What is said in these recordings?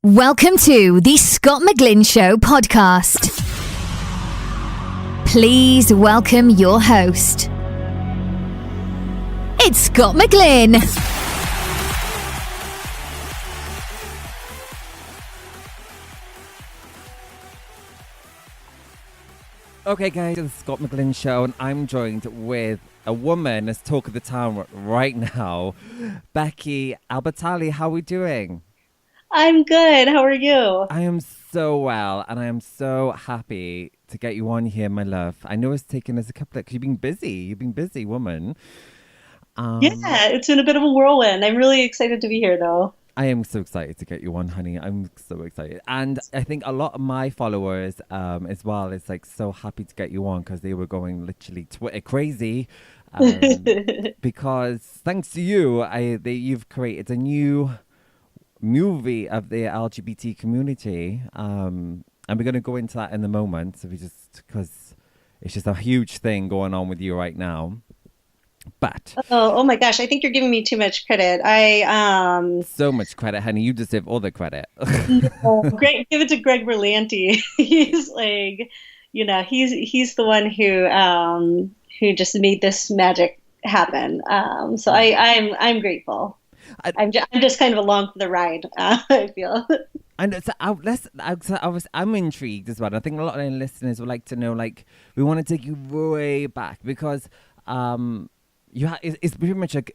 Welcome to the Scott McGlynn Show podcast. Please welcome your host. It's Scott McGlynn. Okay guys, it's the Scott McGlynn Show and I'm joined with a woman as talk of the town right now, Becky Albertalli. How are we doing? I'm good. How are you? I am so well and I am so happy to get you on here, my love. I know it's taken us a couple of... You've been busy, woman. Yeah, it's been a bit of a whirlwind. I'm really excited to be here though. I am so excited to get you on, honey. I'm so excited. And I think a lot of my followers as well is like so happy to get you on because they were going literally Twitter crazy. Because thanks to you, you've created a new movie of the LGBT community. And we're going to go into that in a moment. So because it's just a huge thing going on with you right now. But oh my gosh, I think you're giving me too much credit. So much credit, honey. You deserve all the credit. No, give it to Greg Berlanti. He's like, he's the one who just made this magic happen. So I'm grateful. I'm just kind of along for the ride. I feel. And so I'm intrigued as well. I think a lot of our listeners would like to know. Like, we want to take you way back because it's pretty much like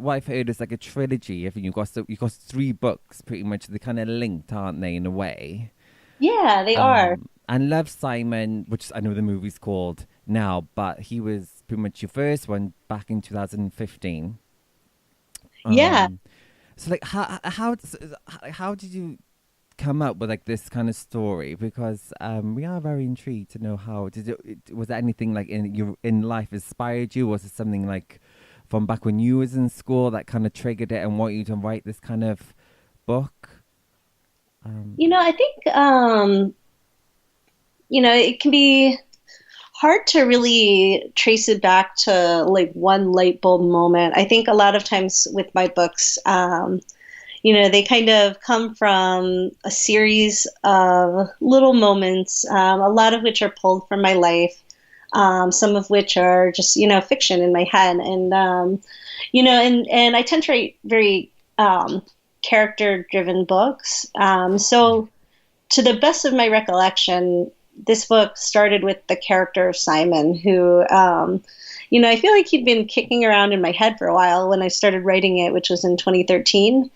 what I've heard is like a trilogy. I think you got 3 books, pretty much. They're kind of linked, aren't they, in a way? Yeah, they are. And Love Simon, which I know the movie's called now, but he was pretty much your first one back in 2015. Yeah. So like, how did you come up with like this kind of story? Because we are very intrigued to know how was there anything like in life inspired you? Was it something like from back when you was in school that kind of triggered it and want you to write this kind of book? I think it can be hard to really trace it back to like one light bulb moment. I think a lot of times with my books, they kind of come from a series of little moments, a lot of which are pulled from my life, some of which are just, fiction in my head. And, and I tend to write very character-driven books. So to the best of my recollection, this book started with the character of Simon, who, I feel like he'd been kicking around in my head for a while when I started writing it, which was in 2013.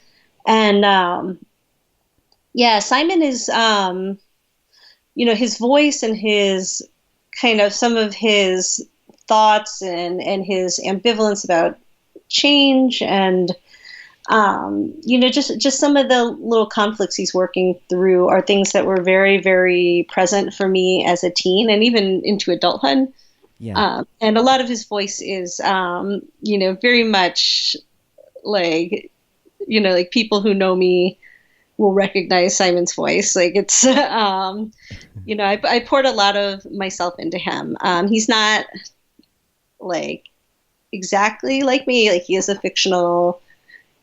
And, Simon is, his voice and his kind of some of his thoughts and his ambivalence about change and, just some of the little conflicts he's working through are things that were very, very present for me as a teen and even into adulthood. Yeah. And a lot of his voice is, very much like, like people who know me will recognize Simon's voice. Like it's, I poured a lot of myself into him. He's not like exactly like me. Like he is a fictional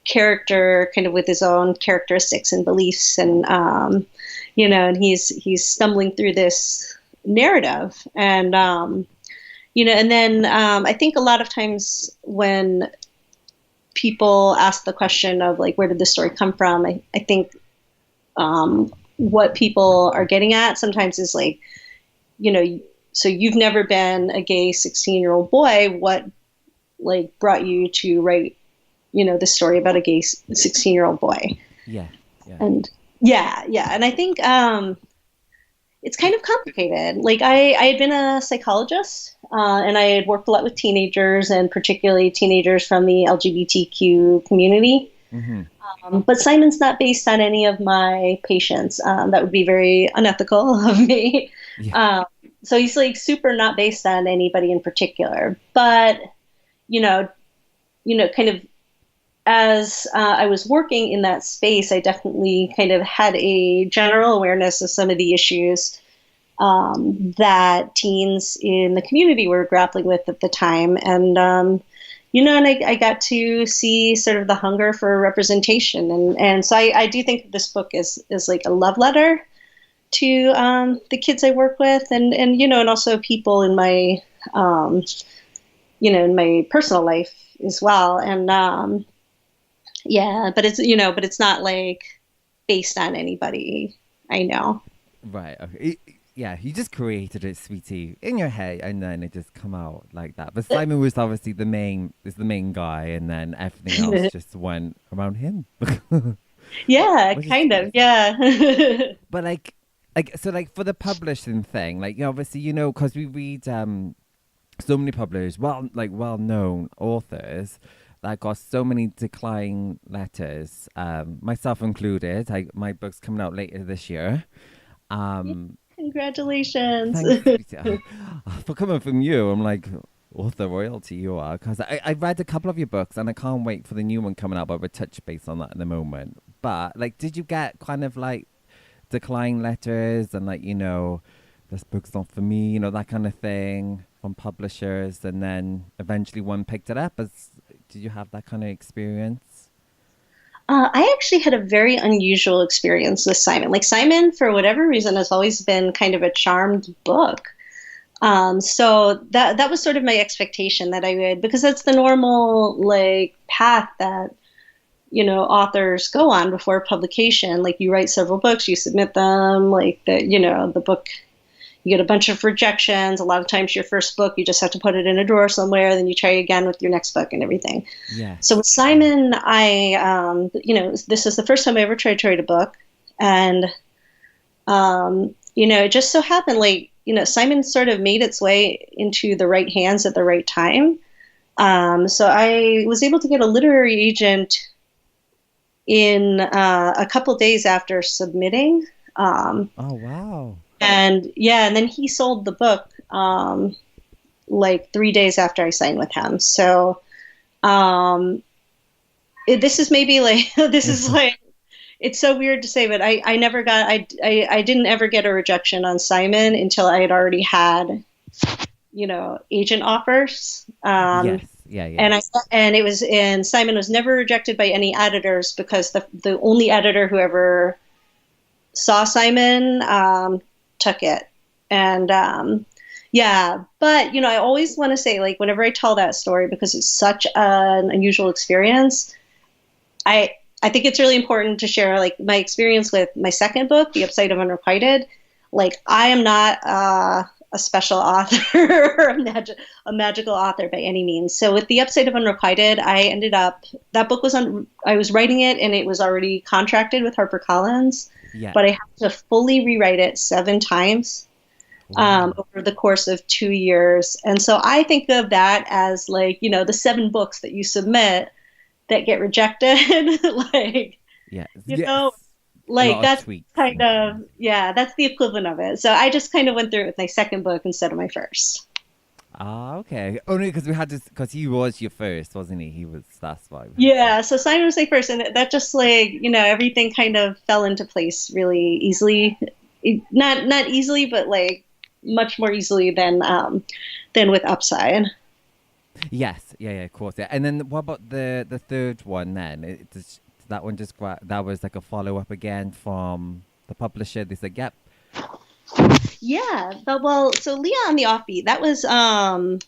character kind of with his own characteristics and beliefs and, and he's stumbling through this narrative and, and then I think a lot of times when people ask the question of like, where did the story come from? I think what people are getting at sometimes is like, so you've never been a gay 16-year-old boy. What like brought you to write, the story about a gay 16-year-old boy? Yeah. And yeah. And I think it's kind of complicated. Like I had been a psychologist and I had worked a lot with teenagers and particularly teenagers from the LGBTQ community. Mm-hmm. But Simon's not based on any of my patients. That would be very unethical of me. Yeah. So he's like super not based on anybody in particular. But, kind of as I was working in that space, I definitely kind of had a general awareness of some of the issues that teens in the community were grappling with at the time. And, and I got to see sort of the hunger for representation. And so I do think this book is like a love letter to the kids I work with and also people in my, in my personal life as well. And but it's not like based on anybody I know. Right. Okay. Yeah, you just created it, sweetie, in your head, and then it just come out like that. But Simon was obviously the main guy, and then everything else just went around him. Yeah, kind of. Yeah. But like so, like for the publishing thing, like obviously because we read so many publishers, well-known authors that got so many decline letters, myself included. My book's coming out later this year. Congratulations. Thanks, for coming from you, I'm like, author royalty you are. Because I read a couple of your books and I can't wait for the new one coming out, but we'll touch base on that in a moment. But like, did you get kind of like decline letters and like, this book's not for me, that kind of thing from publishers, and then eventually one picked it up? Did you have that kind of experience? I actually had a very unusual experience with Simon. Like Simon, for whatever reason, has always been kind of a charmed book. So that was sort of my expectation that I would, because that's the normal like path that, authors go on before publication. Like you write several books, you submit them, like the book, you get a bunch of rejections. A lot of times your first book, you just have to put it in a drawer somewhere. Then you try again with your next book and everything. Yeah. So with Simon, this is the first time I ever tried to write a book. And, it just so happened, like, Simon sort of made its way into the right hands at the right time. So I was able to get a literary agent in a couple days after submitting. Oh, wow. And then he sold the book like 3 days after I signed with him. So this is maybe like it's so weird to say, but I never got I didn't ever get a rejection on Simon until I had already had agent offers. Yes. Yeah. And Simon was never rejected by any editors because the only editor who ever saw Simon took it. And but I always want to say, like, whenever I tell that story, because it's such an unusual experience, I think it's really important to share like my experience with my second book, The Upside of Unrequited. Like, I am not a special author or a magical author by any means. So with The Upside of Unrequited, I ended up, that book was I was writing it and it was already contracted with HarperCollins. Yeah. But I had to fully rewrite it 7 times over the course of 2 years. And so I think of that as like, the 7 books that you submit that get rejected. Like, yeah. Like that's kind of, that's the equivalent of it. So I just kind of went through it with my second book instead of my first. Ah, okay. Only because because he was your first, wasn't he? That's why. Yeah, so Simon was my first, and that just like, everything kind of fell into place really easily. Not easily, but like much more easily than with Upside. Yes, yeah, of course. Yeah. And then what about the third one then? That one that was like a follow-up again from the publisher. They said, yep. Yeah, but so Leah on the Offbeat, that was I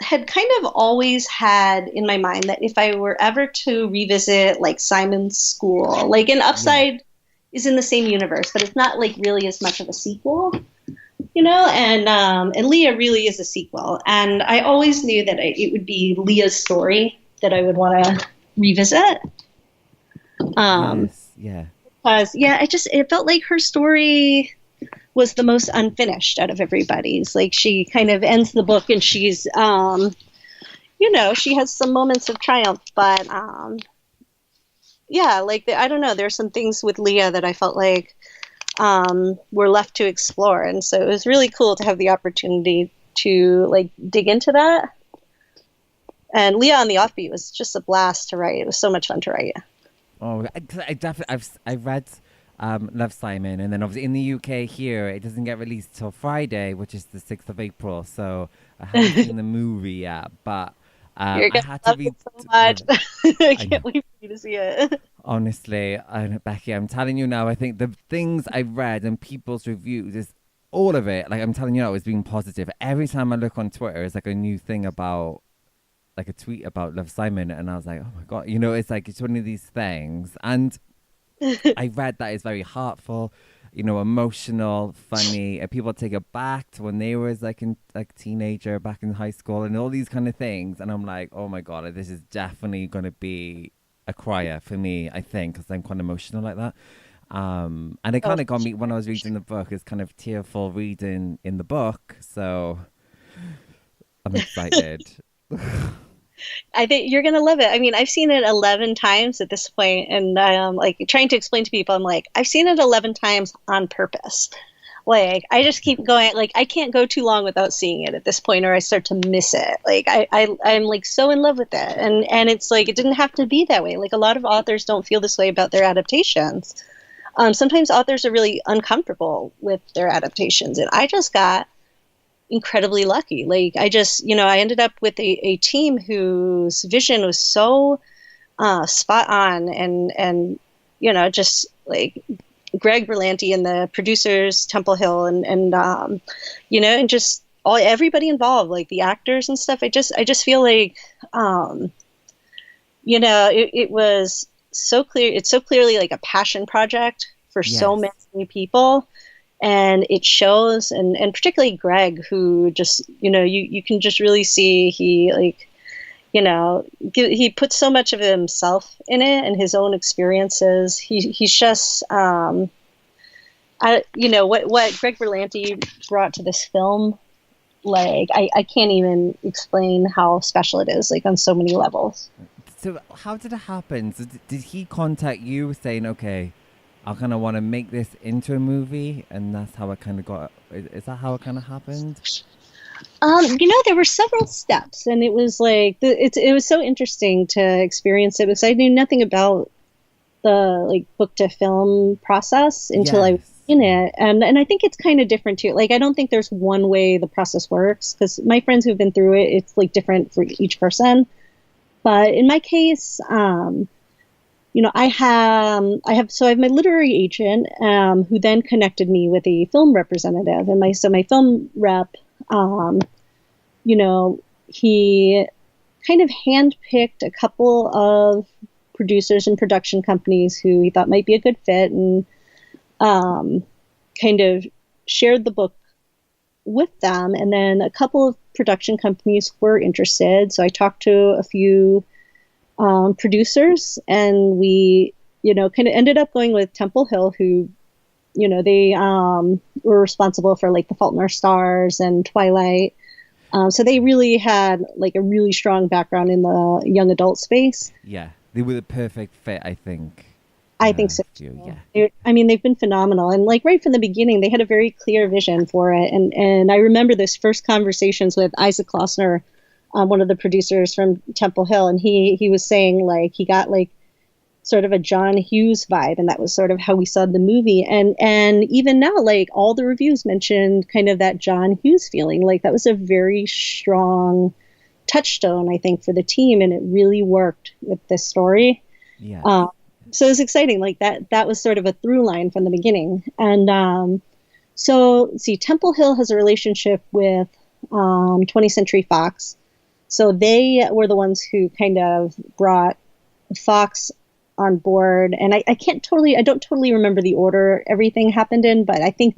had kind of always had in my mind that if I were ever to revisit like Simon's school, like in Upside is in the same universe, but it's not like really as much of a sequel, and Leah really is a sequel. And I always knew that it would be Leah's story that I would want to revisit. Yes, yeah. Because it felt like her story was the most unfinished out of everybody's. Like she kind of ends the book and she's, she has some moments of triumph, but I don't know. There's some things with Leah that I felt like were left to explore, and so it was really cool to have the opportunity to like dig into that. And Leah on the Offbeat was just a blast to write. It was so much fun to write. Oh, I definitely. I read Love, Simon. And then obviously in the UK here, it doesn't get released till Friday, which is the 6th of April. So I haven't seen the movie yet, but You're I gonna had to love read. it so much. I I know. can't wait for you to see it. Honestly, Becky, I'm telling you now, I think the things I've read and people's reviews is all of it. Like I'm telling you now, it's being positive. Every time I look on Twitter, it's like a new thing about, like a tweet about Love, Simon. And I was like, oh my God, it's like, it's one of these things. And I read that it's very heartful, emotional, funny. And people take it back to when they were like teenager, back in high school, and all these kind of things. And I'm like, oh my God, this is definitely going to be a crier for me, I think, because I'm quite emotional like that. And it kind of got me when I was reading the book. It's kind of tearful reading in the book, so I'm excited. I think you're gonna love it. I mean, I've seen it 11 times at this point, and like trying to explain to people, I'm like, I've seen it 11 times on purpose. Like, I just keep going. Like, I can't go too long without seeing it at this point, or I start to miss it. Like, I'm like so in love with it, and it's like it didn't have to be that way. Like, a lot of authors don't feel this way about their adaptations. Sometimes authors are really uncomfortable with their adaptations, and I just got incredibly lucky. Like I ended up with a team whose vision was so spot on, and just like Greg Berlanti and the producers, Temple Hill, and just everybody involved, like the actors and stuff. I just feel like it was so clear. It's so clearly like a passion project for so many people. And it shows, and particularly Greg, who just, you can just really see he he puts so much of himself in it and his own experiences. He's just, what Greg Berlanti brought to this film, like, I can't even explain how special it is, like on so many levels. So how did it happen? So did he contact you saying, okay, I kind of want to make this into a movie, and that's how it kind of got. Is that how it kind of happened? There were several steps, and it was like it was so interesting to experience it because I knew nothing about the book to film process until I was in it, and I think it's kind of different too. Like I don't think there's one way the process works because my friends who've been through it, it's like different for each person. But in my case, I have my literary agent who then connected me with a film representative, and my film rep, he kind of handpicked a couple of producers and production companies who he thought might be a good fit, and kind of shared the book with them. And then a couple of production companies were interested, so I talked to a few producers, and we, kind of ended up going with Temple Hill, who, they were responsible for like The Fault in Our Stars and Twilight. So they really had like a really strong background in the young adult space. Yeah, they were the perfect fit, I think. I think so. Yeah. They've been phenomenal. And like right from the beginning, they had a very clear vision for it. And I remember those first conversations with Isaac Klossner, one of the producers from Temple Hill, and he was saying like he got like sort of a John Hughes vibe, and that was sort of how we saw the movie. And even now, like all the reviews mentioned kind of that John Hughes feeling. Like that was a very strong touchstone, I think, for the team, and it really worked with this story. Yeah. So it was exciting. Like that was sort of a through line from the beginning. And so Temple Hill has a relationship with 20th Century Fox. So they were the ones who kind of brought Fox on board. And I don't totally remember the order everything happened in, but I think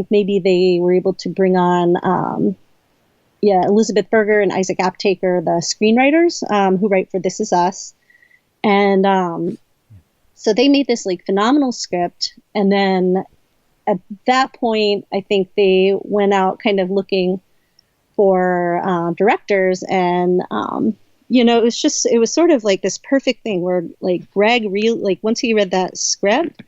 maybe they were able to bring on, Elizabeth Berger and Isaac Aptaker, the screenwriters, who write for This Is Us. And so they made this like phenomenal script. And then at that point, I think they went out kind of looking for directors, and it was sort of like this perfect thing where like Greg once he read that script,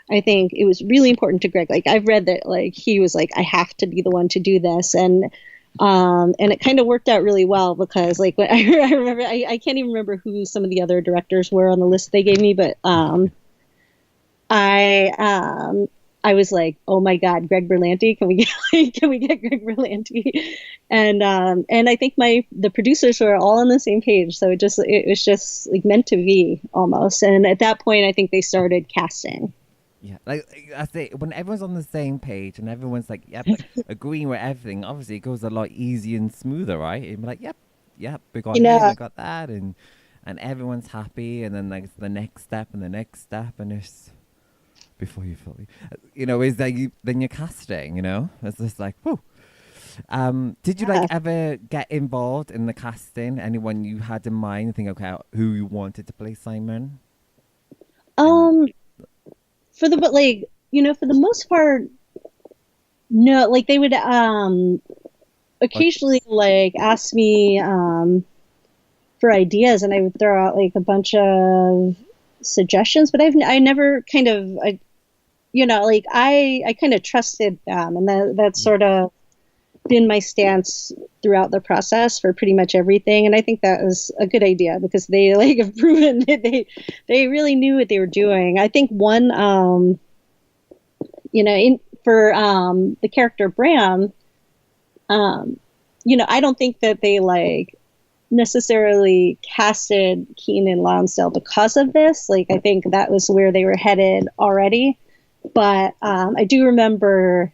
I think it was really important to Greg. Like I've read that, like he was like, I have to be the one to do this, and it kind of worked out really well because like when I remember, I can't even remember who some of the other directors were on the list they gave me, but I was like, oh my God, Greg Berlanti, can we get Greg Berlanti? And I think the producers were all on the same page. So it was just like meant to be almost. And at that point, I think they started casting. Yeah, like I say, when everyone's on the same page and everyone's like, yep, agreeing with everything, obviously it goes a lot easier and smoother, right? And be like, yep, we got him, we got that, and everyone's happy, and then like the next step and the next step, and it's before you fully, is that then you're casting, it's just like, whoa. Did you like ever get involved in the casting? Anyone you had in mind, think okay, who you wanted to play Simon? For the most part, no. Like they would occasionally like ask me for ideas, and I would throw out like a bunch of suggestions. But I never kind of I kind of trusted them, and that's sort of been my stance throughout the process for pretty much everything. And I think that was a good idea because they like have proven that they really knew what they were doing. I think one, for the character Bram, I don't think that they like necessarily casted Keenan Lonsdale because of this. Like, I think that was where they were headed already. But I do remember,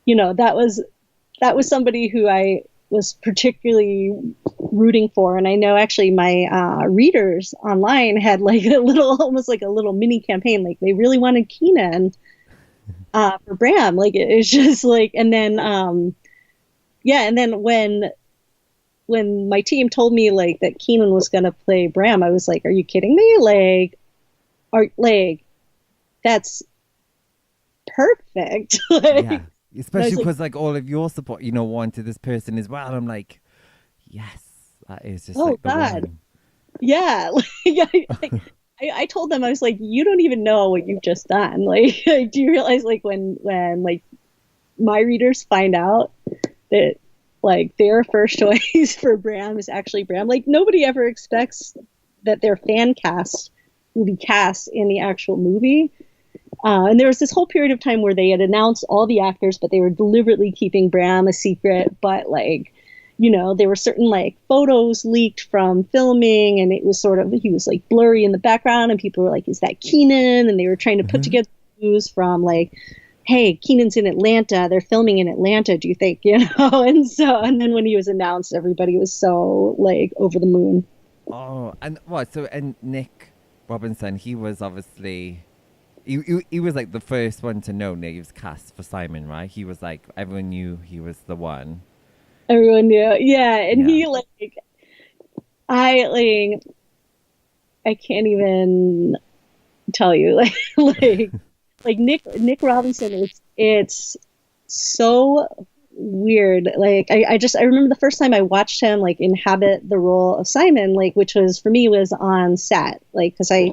that was somebody who I was particularly rooting for. And I know actually my readers online had like almost like a little mini campaign. Like they really wanted Keenan for Bram. Like it's just like, and then, and then when my team told me like that Keenan was going to play Bram, I was like, are you kidding me? That's perfect. Yeah. Especially because like all of your support, wanted this person as well. I'm like, yes, that is just like the one. Yeah. I told them, I was like, you don't even know what you've just done. Like, do you realize like when like my readers find out that like their first choice for Bram is actually Bram? Like nobody ever expects that their fan cast will be cast in the actual movie. And there was this whole period of time where they had announced all the actors, but they were deliberately keeping Bram a secret. But like, there were certain like photos leaked from filming, and it was he was like blurry in the background, and people were like, is that Keenan? And they were trying to put together news from like, hey, Keenan's in Atlanta. They're filming in Atlanta. Do you think, And then when he was announced, everybody was so like over the moon. Oh, and what? So, and Nick Robinson, he was obviously... He was like the first one to know Nick was cast for Simon, right? He was like, everyone knew he was the one. Everyone knew, yeah. And he like, I can't even tell you, like Nick Robinson. It's so weird. Like I remember the first time I watched him like inhabit the role of Simon, like which was for me was on set, like because I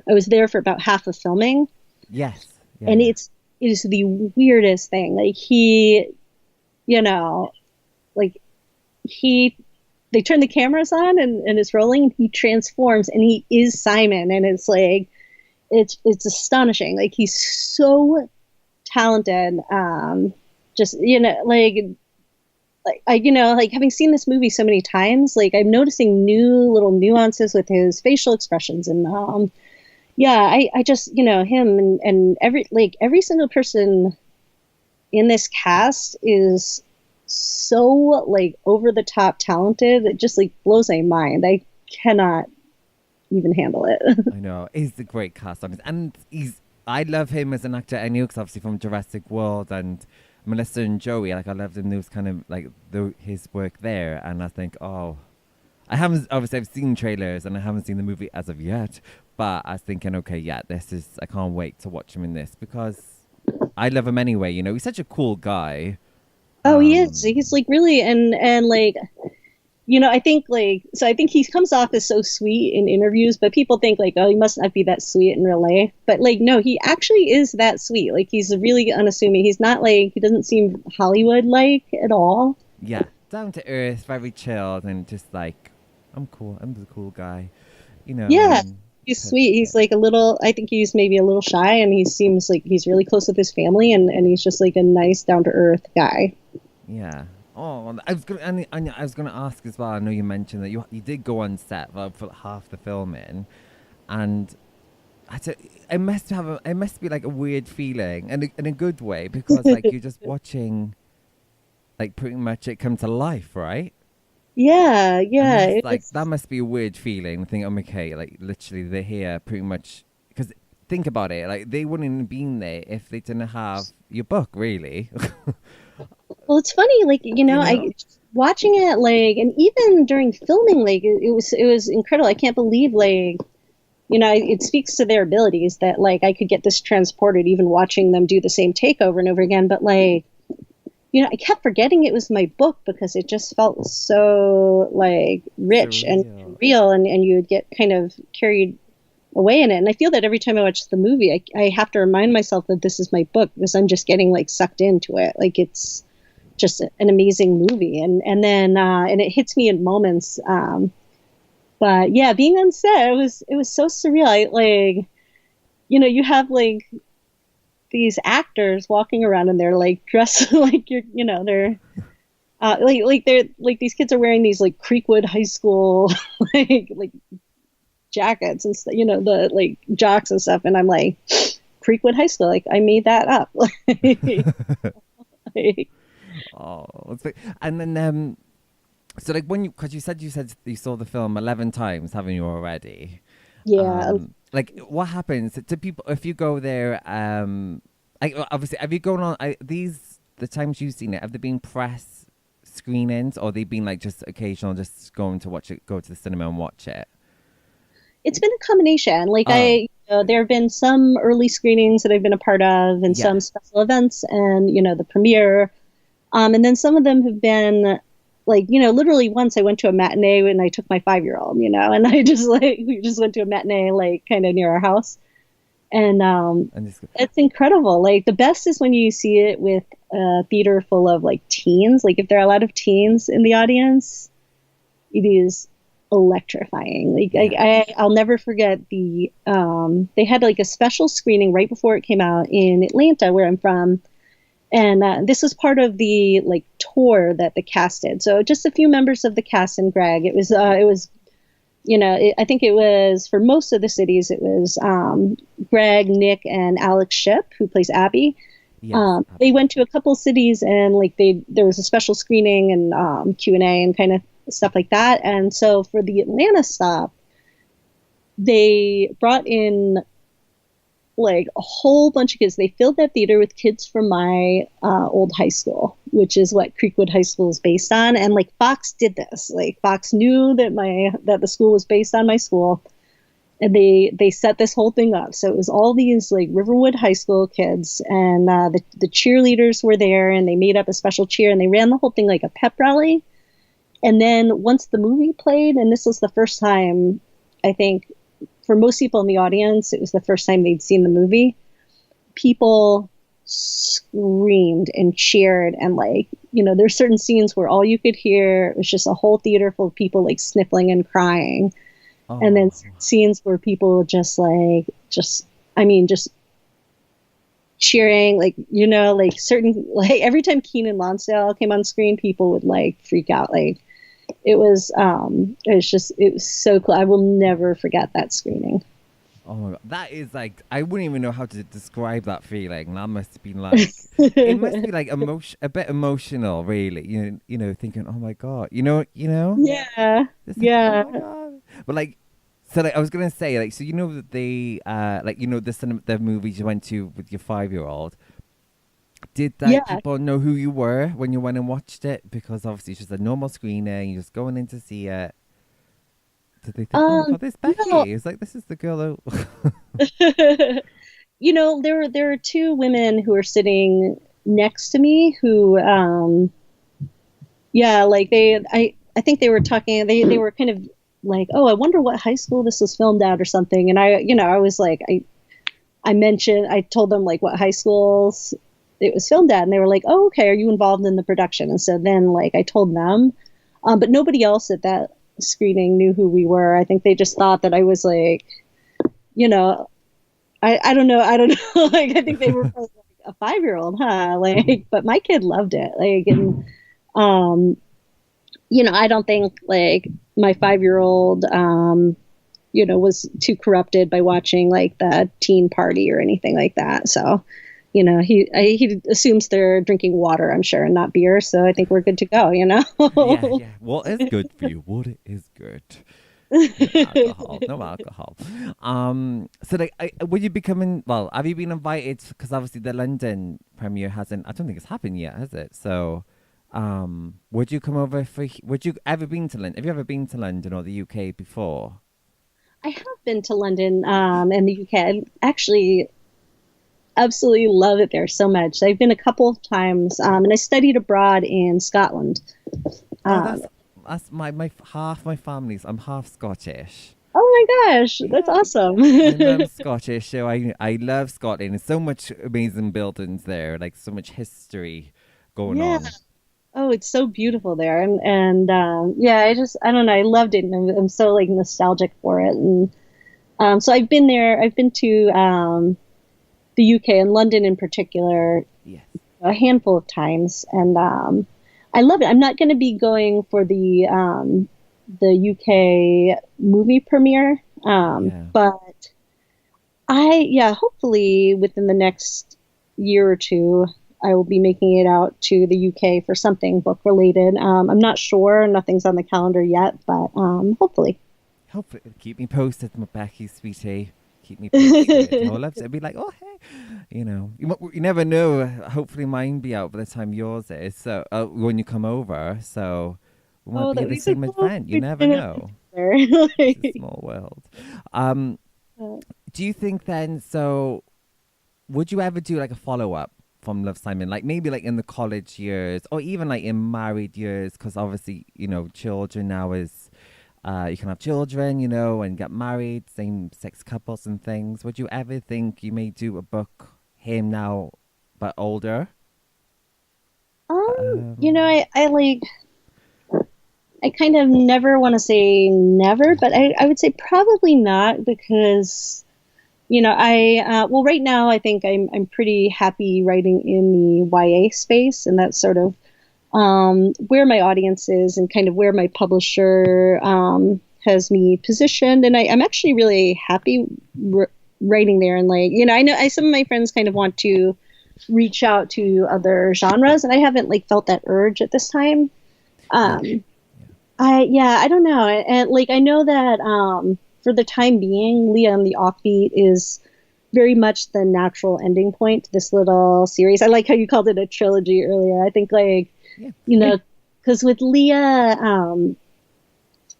was there for about half of filming. Yes. Yeah, and it is the weirdest thing. Like he, they turn the cameras on and it's rolling, and he transforms and he is Simon. And it's like, it's astonishing. Like he's so talented. Just, having seen this movie so many times, like I'm noticing new little nuances with his facial expressions and, I just, him and every single person in this cast is so like over the top talented. It just like blows my mind. I cannot even handle it. I know. He's a great cast. And I love him as an actor anyway, because obviously from Jurassic World and Melissa and Joey, like I loved him. There was kind of like his work there. And I think, I've seen trailers and I haven't seen the movie as of yet. But I was thinking, okay, yeah, I can't wait to watch him in this because I love him anyway. He's such a cool guy. Oh, he is. He's like really, and like, I think he comes off as so sweet in interviews, but people think like, oh, he must not be that sweet in real life. But like, no, he actually is that sweet. Like he's really unassuming. He's not like, he doesn't seem Hollywood-like at all. Yeah, down to earth, very chilled, and just like, I'm cool. I'm the cool guy, Yeah. he's sweet. He's like a little, I think he's maybe a little shy, and he seems like he's really close with his family, and he's just like a nice, down to earth guy. Yeah. Oh, I was gonna ask as well. I know you mentioned that you did go on set for half the filming, and it must be like a weird feeling, in a good way, because like you're just watching, like pretty much it come to life, right? Yeah. That must be a weird feeling. Think, oh, okay, like literally they're here pretty much, because think about it, like they wouldn't have been there if they didn't have your book, really. Well, it's funny, like, I watching it, like, and even during filming, like, it was incredible. I can't believe, like, it speaks to their abilities that, like, I could get this transported even watching them do the same take over and over again. But, like, I kept forgetting it was my book because it just felt so, like, rich and real, and you would get kind of carried away in it. And I feel that every time I watch the movie, I have to remind myself that this is my book, because I'm just getting, like, sucked into it. Like, it's just an amazing movie. And then it hits me in moments. But yeah, being on set, it was so surreal. You have like these actors walking around, and they're like dressed like they're they're like, these kids are wearing these like Creekwood High School like jackets and stuff, the like jocks and stuff, and I'm like, Creekwood High School, like I made that up. Oh, and then so like because you said you saw the film 11 times, haven't you already? Yeah. Like what happens to people if you go there? Like obviously, have you gone on the times you've seen it? Have there been press screenings, or they've been like just occasional, just going to watch it, go to the cinema and watch it? It's been a combination. Like there have been some early screenings that I've been a part of, and some special events, and the premiere. And then some of them have been like, literally once I went to a matinee and I took my 5-year-old, and I just we just went to a matinee, like kind of near our house. And it's incredible. Like the best is when you see it with a theater full of like teens. Like if there are a lot of teens in the audience, it is electrifying. Like I'll never forget they had like a special screening right before it came out in Atlanta, where I'm from. And this was part of the like tour that the cast did. So just a few members of the cast and Greg. It was I think it was, for most of the cities, it was Greg, Nick, and Alex Shipp, who plays Abby. Yes, they went to a couple cities, and like there was a special screening and Q&A and kind of stuff like that. And so for the Atlanta stop, they brought in like a whole bunch of kids. They filled that theater with kids from my old high school, which is what Creekwood High School is based on. And like Fox did this. Like Fox knew that the school was based on my school, and they set this whole thing up. So it was all these like Riverwood High School kids, and the cheerleaders were there, and they made up a special cheer, and they ran the whole thing like a pep rally. And then once the movie played, and this was the first time, I think, for most people in the audience, it was the first time they'd seen the movie. People screamed and cheered, and like, there's certain scenes where all you could hear was just a whole theater full of people like sniffling and crying. Oh. And then scenes where people just cheering, like, like certain, like every time Keenan Lonsdale came on screen, people would like freak out. Like, it was so cool. I will never forget that screening. Oh my God. That is like, I wouldn't even know how to describe that feeling. That must have been like, it must be like a bit emotional, really. Thinking, oh my God, Yeah. Like, yeah. Oh my God. But like, so like, I was going to say, like, so that they, the movies you went to with your 5-year-old, did people know who you were when you went and watched it? Because obviously it's just a normal screening, you're just going in to see it. Did they think, oh my God, this Becky? It's like, this is the girl who... there were two women who were sitting next to me who, I think they were talking, they were kind of like, oh, I wonder what high school this was filmed at or something. And I was like, I told them like what high schools it was filmed at, and they were like, oh, okay, are you involved in the production? And so then like I told them, but nobody else at that screening knew who we were. I think they just thought that I was like you know, I don't know. I don't know. Like, I think they were probably like a 5-year-old, huh? Like, but my kid loved it. Like, and, I don't think like my 5-year-old, was too corrupted by watching like the teen party or anything like that. So, he assumes they're drinking water, I'm sure, and not beer. So I think we're good to go, Yeah. What is good for you? What is good? No alcohol. So like, would you be coming? Well, have you been invited? Because obviously the London premiere hasn't. I don't think it's happened yet, has it? So, would you come over for? Would you ever been to London? Have you ever been to London or the UK before? I have been to London, and the UK. I actually absolutely love it there so much. I've been a couple of times, and I studied abroad in Scotland. That's my half my family's. I'm half Scottish. Oh my gosh, that's awesome. My mum's Scottish, so I love Scotland. There's so much amazing buildings there, like so much history going on. Oh, it's so beautiful there, and yeah, I don't know, I loved it, and I'm so like nostalgic for it, and so I've been there. I've been to the UK and London in particular Yes. a handful of times, and I love it. I'm not going to be going for the UK movie premiere, but hopefully within the next year or two, I will be making it out to the UK for something book related. I'm not sure. Nothing's on the calendar yet, but hopefully. Hopefully, keep me posted, my Becky, sweetie. Keep me posted. I love to be like, oh, hey. You never know. Hopefully mine be out by the time yours is. So when you come over. So we might be at the same event. You never know. It's a small world. Do you think then, so would you ever do like a follow-up from Love, Simon? Like maybe like in the college years or even like in married years? Because obviously, children now is... you can have children, and get married, same-sex couples and things. Would you ever think you may do a book, him now, but older? I kind of never want to say never, but I would say probably not because, right now I think I'm pretty happy writing in the YA space, and that's sort of where my audience is and kind of where my publisher has me positioned. And I'm actually really happy writing there. And like, I know some of my friends kind of want to reach out to other genres, and I haven't like felt that urge at this time. I don't know. And like, I know that for the time being, Leah and the Offbeat is very much the natural ending point to this little series. I like how you called it a trilogy earlier. I think like, because with Leah,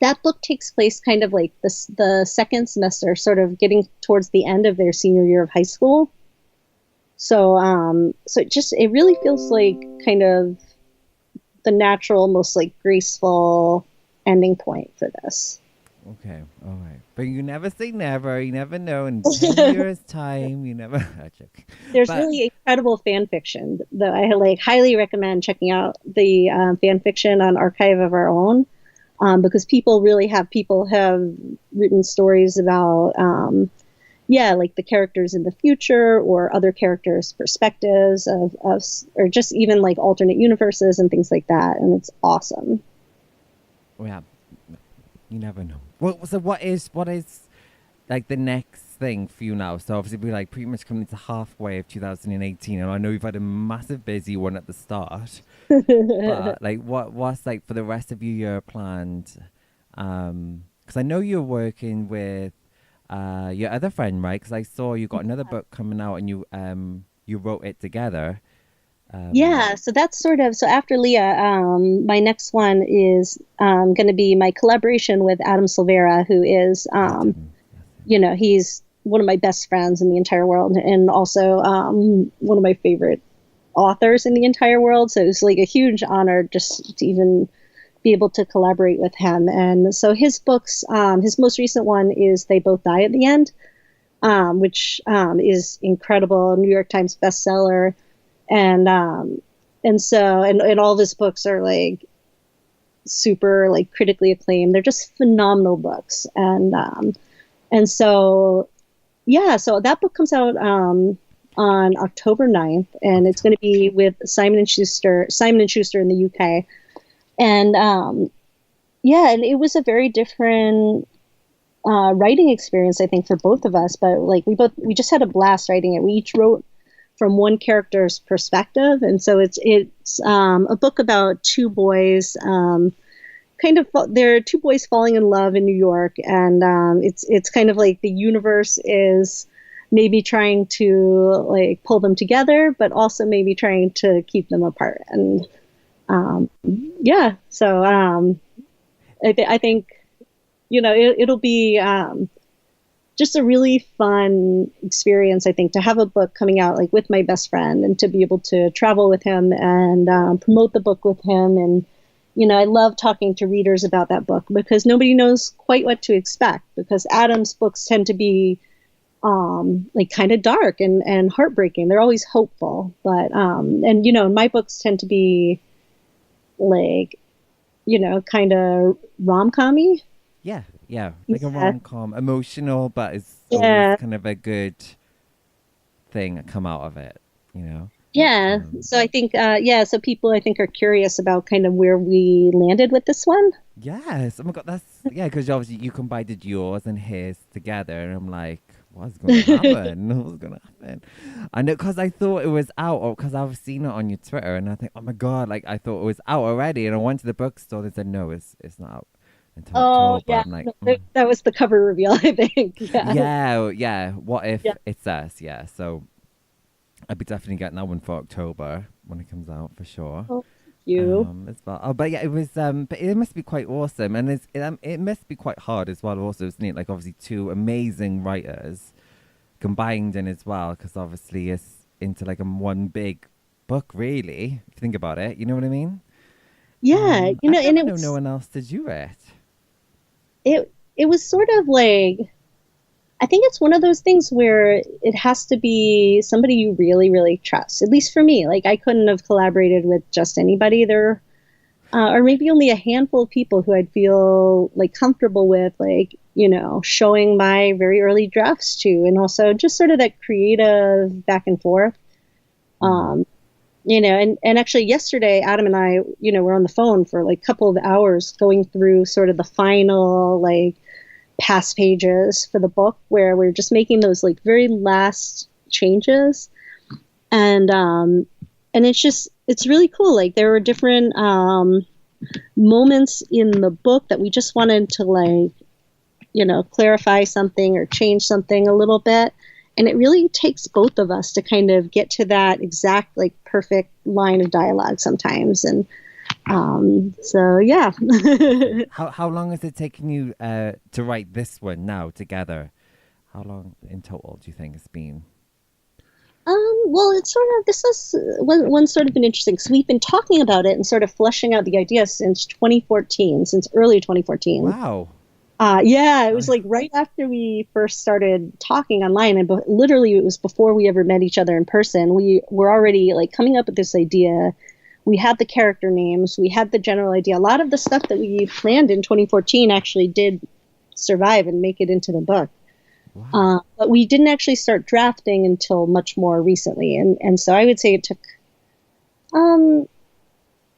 that book takes place kind of like the second semester, sort of getting towards the end of their senior year of high school. So, it really feels like kind of the natural, most like graceful ending point for this. Okay, all right. But you never say never. You never know. In 10 years' time, you never... There's really incredible fan fiction that I like highly recommend checking out the fan fiction on Archive of Our Own, because people have written stories about, like the characters in the future or other characters' perspectives of or just even like alternate universes and things like that. And it's awesome. Yeah. You never know. So what is like the next thing for you now? So obviously we're like pretty much coming to halfway of 2018, and I know you've had a massive busy one at the start. But like what's like for the rest of your year planned? Because I know you're working with your other friend, right? Because I saw you got another book coming out, and you wrote it together. So that's so after Leah, my next one is going to be my collaboration with Adam Silvera, who is, he's one of my best friends in the entire world, and also one of my favorite authors in the entire world. So it was like a huge honor just to even be able to collaborate with him. And so his books, his most recent one is They Both Die at the End, which is incredible, New York Times bestseller. And all of his books are like super like critically acclaimed. They're just phenomenal books. And so Yeah, so that book comes out on October 9th, and it's going to be with Simon and Schuster in the UK. And yeah, and it was a very different writing experience, I think, for both of us. But like we just had a blast writing it. We each wrote from one character's perspective, and so it's a book about two boys. Kind of, there are two boys falling in love in New York, and it's kind of like the universe is maybe trying to like pull them together, but also maybe trying to keep them apart. And yeah, so I think it'll be just a really fun experience, I think, to have a book coming out like with my best friend and to be able to travel with him and promote the book with him. And I love talking to readers about that book because nobody knows quite what to expect, because Adam's books tend to be like kind of dark and heartbreaking. They're always hopeful, but and my books tend to be like kind of rom-com-y. Yeah, like a rom-com, emotional, but it's Yeah. always kind of a good thing that come out of it. Yeah. So I think so people, I think, are curious about kind of where we landed with this one. Yes. Oh my God, because obviously you combined yours and his together, and I'm like, what's going to happen? What's going to happen? I know, because I thought it was out, or because I've seen it on your Twitter, and I think, oh my God, like I thought it was out already, and I went to the bookstore, they said, no, it's not out until October. Yeah. I'm like, No, that was the cover reveal, I think. Yeah. yeah. What if Yeah. it's us? Yeah. So I'll be definitely getting that one for October when it comes out for sure. Oh, thank you. As well. Oh, but yeah, it was. But it must be quite awesome, and it must be quite hard as well. Also, isn't it? Like obviously two amazing writers combined in as well, because obviously it's into like one big book, really. If you think about it, you know what I mean? Yeah. I And never know no one else to do it. it was sort of like, I think it's one of those things where it has to be somebody you really, really trust. At least for me, like I couldn't have collaborated with just anybody there, or maybe only a handful of people who I'd feel like comfortable with, like showing my very early drafts to, and also just sort of that creative back and forth. Um, and actually yesterday, Adam and I, were on the phone for like a couple of hours going through sort of the final like past pages for the book, where we're just making those like very last changes. And it's really cool. Like there were different moments in the book that we just wanted to like clarify something or change something a little bit. And it really takes both of us to kind of get to that exact like perfect line of dialogue sometimes. And so yeah. How long has it taken you to write this one now together? How long in total do you think it's been? Well, it's this is one sort of an interesting. So we've been talking about it and sort of fleshing out the idea since 2014, since early 2014. Wow. Yeah, it was like right after we first started talking online, and literally it was before we ever met each other in person. We were already like coming up with this idea. We had the character names, we had the general idea. A lot of the stuff that we planned in 2014 actually did survive and make it into the book. Wow. But we didn't actually start drafting until much more recently. And so I would say it took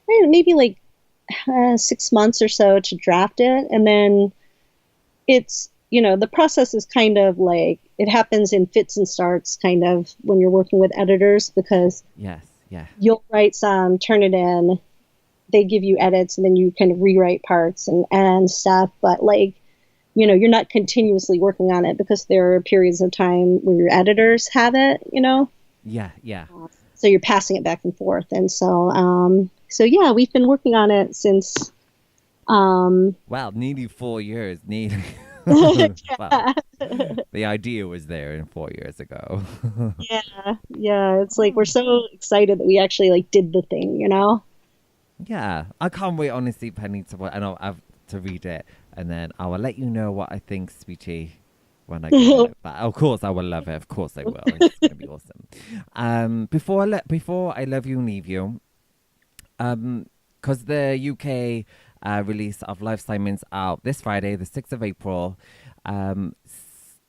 maybe like 6 months or so to draft it. And then it's, the process is kind of like, it happens in fits and starts kind of when you're working with editors, because Yes, yeah. you'll write some, turn it in, they give you edits, and then you kind of rewrite parts and stuff. But like, you're not continuously working on it because there are periods of time where your editors have it, Yeah, yeah. So you're passing it back and forth. And so, yeah, we've been working on it since, Wow, nearly 4 years. Nearly. Wow. The idea was there 4 years ago. yeah. It's like, we're so excited that we actually like did the thing, Yeah, I can't wait, honestly, Penny, I know I have to read it, and then I will let you know what I think, sweetie, when I get it. But of course, I will love it. Of course, I will. It's gonna be awesome. Before I love you and leave you, because the UK release of Life Simon's out this Friday, the 6th of April.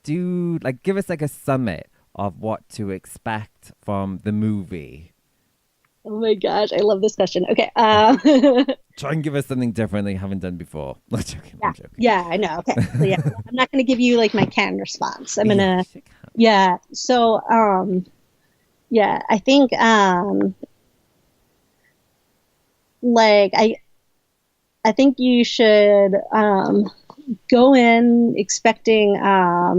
give us like a summit of what to expect from the movie. Oh my gosh, I love this question. Okay. Try and give us something different that you haven't done before. I'm joking. Yeah, I know. Okay. So yeah, I'm not going to give you like my canned response. I'm going to, So, I think, I think you should, go in expecting, I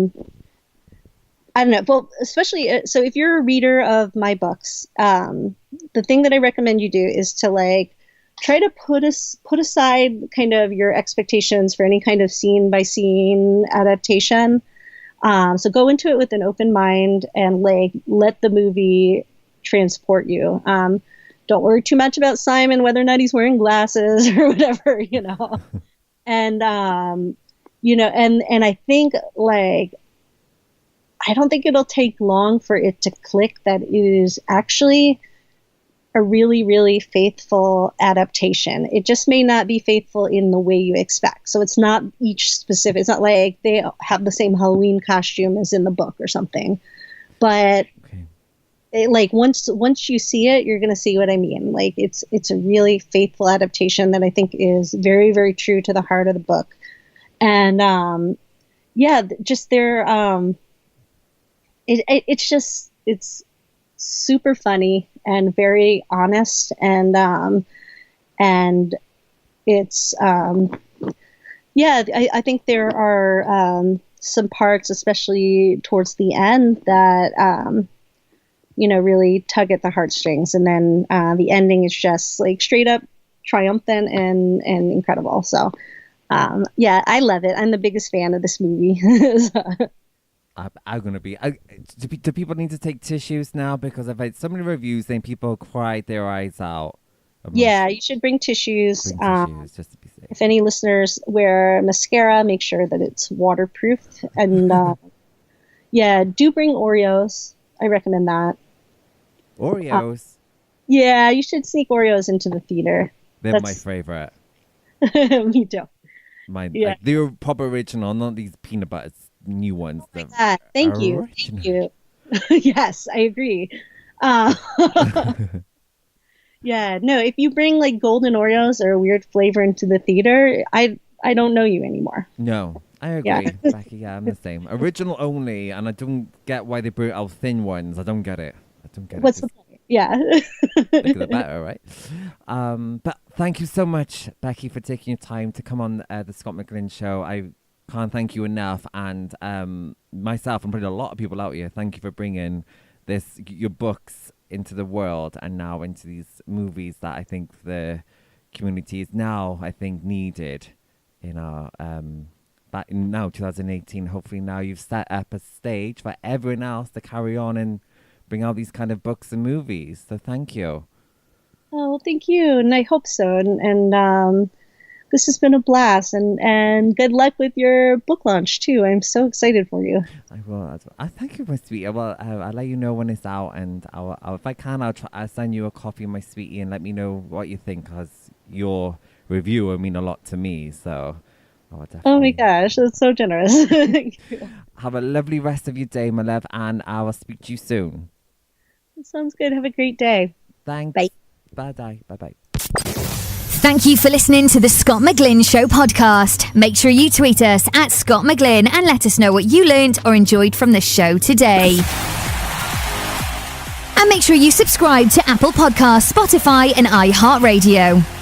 don't know. Well, especially so if you're a reader of my books, the thing that I recommend you do is to like try to put aside kind of your expectations for any kind of scene by scene adaptation. So go into it with an open mind and like let the movie transport you. Don't worry too much about Simon, whether or not he's wearing glasses or whatever, And and I think like I don't think it'll take long for it to click that it is actually a really, really faithful adaptation. It just may not be faithful in the way you expect. So it's not each specific, it's not like they have the same Halloween costume as in the book or something. But like once you see it, you're going to see what I mean. Like it's a really faithful adaptation that I think is very, very true to the heart of the book. And just their it's super funny and very honest and it's I think there are some parts, especially towards the end, that really tug at the heartstrings, and then the ending is just like straight up triumphant and incredible. So I love it. I'm the biggest fan of this movie. I'm gonna be. Do people need to take tissues now? Because I've had so many reviews saying people cried their eyes out. Yeah, you should bring tissues. Just to be safe. If any listeners wear mascara, make sure that it's waterproof. And do bring Oreos. I recommend that. Oreos. You should sneak Oreos into the theater. They're my favorite. Me too. They're pop original, not these peanut butter new ones. Oh my God. Thank you. Yes, I agree. If you bring like golden Oreos or a weird flavor into the theater, I don't know you anymore. No, I agree, Becky. Yeah, I'm the same. Original only, and I don't get why they brought out thin ones. I don't get it. What's the point? Yeah. Bigger the better, right? But thank you so much, Becky, for taking your time to come on the Scott McGlynn show. I can't thank you enough, and myself and probably a lot of people out here, thank you for bringing your books into the world and now into these movies that I think the community is now needed in our back in now 2018. Hopefully now you've set up a stage for everyone else to carry on and bring out these kind of books and movies. So thank you. Oh, well, thank you, and I hope so. And this has been a blast, and good luck with your book launch too. I'm so excited for you. I will. I thank you, my sweetie. Well, I'll let you know when it's out, and I'll if I can, I'll send you a copy of my sweetie and let me know what you think, because your review will mean a lot to me. So, oh my gosh, that's so generous. Thank you. Have a lovely rest of your day, my love, and I will speak to you soon. That sounds good. Have a great day. Thanks. Bye. Bye. Bye. Thank you for listening to the Scott McGlynn Show podcast. Make sure you tweet us at Scott McGlynn and let us know what you learned or enjoyed from the show today. And make sure you subscribe to Apple Podcasts, Spotify and iHeartRadio.